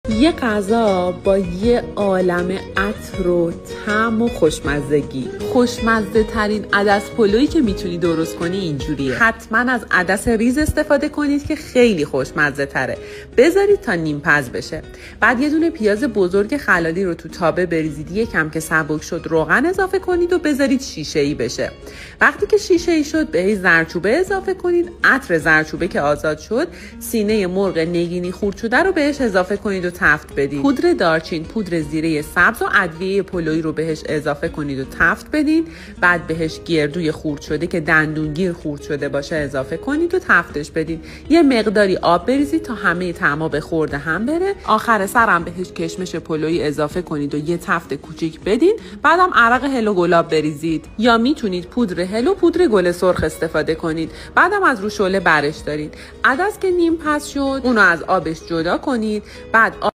یه غذا با یه عالم عطر و طعم و خوشمزگی. خوشمزه ترین عدس پلویی که میتونی درست کنی اینجوریه. حتما از عدس ریز استفاده کنید که خیلی خوشمزه تره. بذارید تا نیم پز بشه. بعد یه دونه پیاز بزرگ خلالی رو تو تابه بریزید، یکم که سبک شد روغن اضافه کنید و بذارید شیشه‌ای بشه. وقتی که شیشه‌ای شد بهش زردچوبه اضافه کنید. عطر زردچوبه که آزاد شد، سینه مرغ نگینی خورد شده رو بهش اضافه کنید و تفت بدید. پودر دارچین، پودر زیره سبز و ادویه پلویی رو بهش اضافه کنید و تفت بدید. بعد بهش گردوی خورد شده که دندونگیر خورد شده باشه اضافه کنید و تفتش بدید. یه مقداری آب بریزید تا همه طعما به خورد هم بره. آخر سرم بهش کشمش پلویی اضافه کنید و یه تفت کوچیک بدید. بعدم عرق هل و گلاب بریزید، یا میتونید پودر هل و پودر گل سرخ استفاده کنید. بعدم از رو شعله برش دارید. عدس که نیم پز شد اونو از آبش جدا کنید. بعد